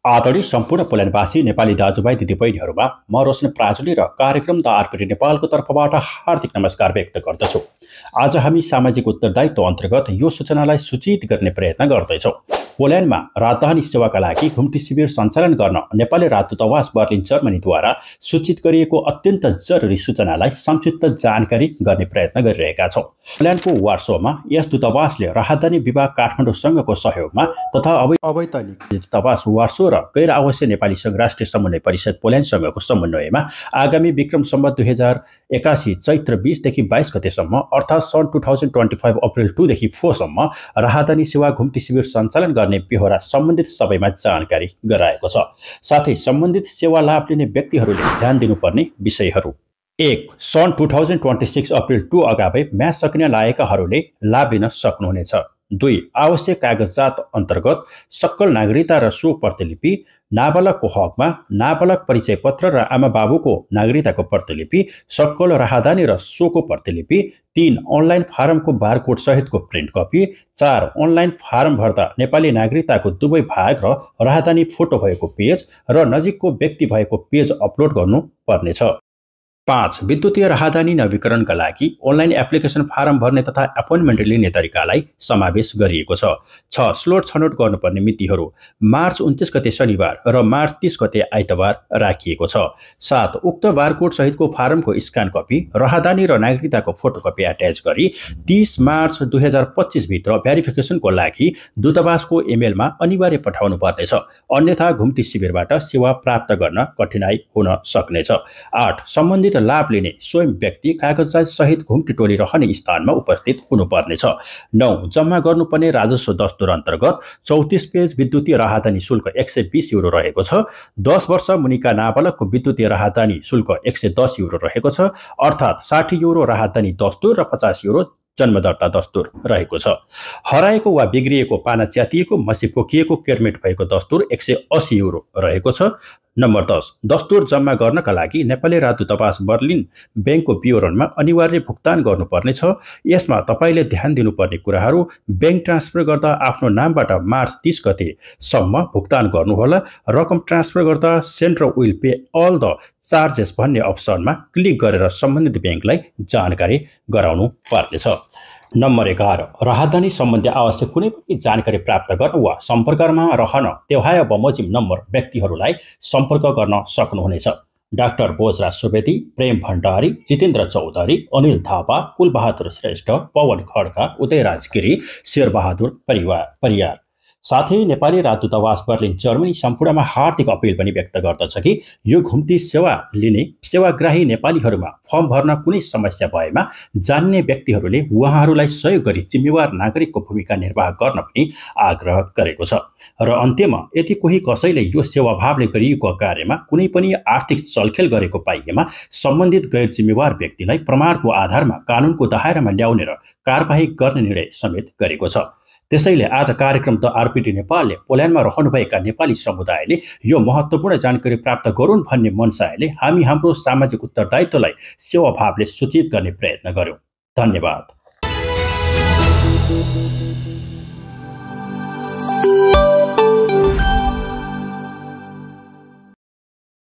आदरणीय सम्पूर्ण पोल्यान्डवासी नेपाली दाजुभाइ दिदीबहिनीहरूमा म रोशन प्राजुली र कार्यक्रम द आरपिटी नेपालको तर्फबाट हार्दिक नमस्कार व्यक्त गर्दछु। आज हामी सामाजिक उत्तरदायित्व अन्तर्गत यो सूचनालाई सूचित गर्ने प्रयत्न गर्दैछौँ। पोल्यान्डमा राजधानी सेवाका लागि घुम्ती शिविर सञ्चालन गर्न नेपाली राजदूतावास बर्लिन जर्मनीद्वारा सूचित गरिएको अत्यन्त जरुरी सूचनालाई संक्षिप्त जानकारी गर्ने प्रयत्न गरिरहेका छौँ। पोल्यान्डको वार्सोमा यस दूतावासले राजधानी विभाग काठमाडौँसँगको सहयोगमा तथा अवैतनिक दूतावास वार्सो र गैर आवासीय नेपाली संघ राष्ट्रिय समन्वय परिषद पोल्यान्डसँगको समन्वयमा आगामी विक्रम सम्वत 2081 चैत्र 20 देखि 22 गतेसम्म अर्थात् सन् 2025 अप्रिल 2 देखि 4 सम्म राजधानी सेवा घुम्ती शिविर सञ्चालन गर्ने बेहोरा सम्बन्धित सबैमा जानकारी गराएको छ। साथै सम्बन्धित सेवा लाभ लिने व्यक्तिहरूले ध्यान दिनुपर्ने विषयहरू: 1. सन् 2026 अप्रिल 2 अगावै म्याच सकिन लागेकाहरूले लाभ लिन सक्नुहुनेछ। 2. आवश्यक कागजात अन्तर्गत सक्कल नागरिकता र सो प्रतिलिपि, नाबालकको हकमा नाबालक परिचय पत्र र आमा बाबुको नागरिकताको प्रतिलिपि, सक्कल राहदानी र सोको प्रतिलिपि। 3. अनलाइन फारमको बारकोड सहितको प्रिन्ट कपी। 4. अनलाइन फारम भर्दा नेपाली नागरिकताको दुवै भाग र राहदानी फोटो भएको पेज र नजिकको व्यक्ति भएको पेज अपलोड गर्नु पर्नेछ। 5. विद्युतीय राहदानी नवीकरणका लागि अनलाइन एप्लिकेसन फारम भर्ने तथा एपोइन्टमेन्ट लिने तरिकालाई समावेश गरिएको छ। 6. स्लोट छनौट गर्नुपर्ने मितिहरू मार्च 29 गते शनिबार र मार्च 30 गते आइतबार राखिएको छ। 7. उक्त बारकोड सहितको फारमको स्क्यान कपी, राहदानी र नागरिकताको फोटोकपी एट्याच गरी 30 मार्च 2025 भित्र भेरिफिकेसनको लागि दूतावासको इमेलमा अनिवार्य पठाउनु पर्नेछ, अन्यथा घुम्ती शिविरबाट सेवा प्राप्त गर्न कठिनाई हुन सक्नेछ। 8. सम्बन्धित लाभ लिने स्वयं व्यक्ति कागजात सहित घुम्ती टोली रहने स्थानमा उपस्थित हुनुपर्नेछ। 9. जम्मा गर्नुपर्ने राजस्व दस्तुर अन्तर्गत 34 पेज विद्युतीय राहदानी शुल्क 120 युरो रहेको छ। 10 वर्ष मुनिका नाबालकको विद्युतीय राहदानी शुल्क 110 युरो रहेको छ, अर्थात् 60 युरो राहदानी दस्तुर र 50 युरो जन्मदर्ता दस्तुर रहेको छ। हराएको वा बिग्रिएको, पाना च्यातिएको, मसी पोखिएको, केर्मेट भएको दस्तुर 180 युरो रहेको छ। नम्बर 10. दस्तुर जम्मा गर्नका लागि नेपाली राजदूतावास बर्लिन ब्याङ्कको विवरणमा अनिवार्य भुक्तान गर्नुपर्नेछ। यसमा तपाईँले ध्यान दिनुपर्ने कुराहरू: ब्याङ्क ट्रान्सफर गर्दा आफ्नो नामबाट मार्च 30 गतेसम्म भुक्तान गर्नुहोला। रकम ट्रान्सफर गर्दा सेन्ड र will pay all the charges भन्ने अप्सनमा क्लिक गरेर सम्बन्धित ब्याङ्कलाई जानकारी गराउनु पर्नेछ। नम्बर 11. राहदानी सम्बन्धी आवश्यक कुनै पनि जानकारी प्राप्त गर्न वा सम्पर्कमा रहन त्यौहाय बमोजिम नम्बर व्यक्तिहरूलाई सम्पर्क गर्न सक्नुहुनेछ। डाक्टर भोजराज सुवेदी, प्रेम भण्डारी, जितेन्द्र चौधरी, अनिल थापा, कुलबहादुर श्रेष्ठ, पवन खड्का, उदयराज गिरी, शेरबहादुर परियार। साथै नेपाली राजदूतावास बर्लिन जर्मनी सम्पूर्णमा हार्दिक अपिल पनि व्यक्त गर्दछ कि यो घुम्ती सेवा लिने सेवाग्राही नेपालीहरूमा फर्म भर्न कुनै समस्या भएमा जान्ने व्यक्तिहरूले उहाँहरूलाई सहयोग गरी जिम्मेवार नागरिकको भूमिका निर्वाह गर्न पनि आग्रह गरेको छ। र अन्त्यमा यदि कोही कसैले यो सेवाभावले गरिएको कार्यमा कुनै पनि आर्थिक चलखेल गरेको पाइएमा सम्बन्धित गैर जिम्मेवार व्यक्तिलाई प्रमाणको आधारमा कानुनको दायरामा ल्याउने र कारबाही गर्ने निर्णय समेत गरेको छ। त्यसैले आज कार्यक्रम द आरपिटी नेपालले पोल्यान्डमा रहनुभएका नेपाली समुदायले यो महत्त्वपूर्ण जानकारी प्राप्त गरून् भन्ने मनसायले हामी हाम्रो सामाजिक उत्तरदायित्वलाई सेवाभावले सूचित गर्ने प्रयत्न गर्यौं। धन्यवाद।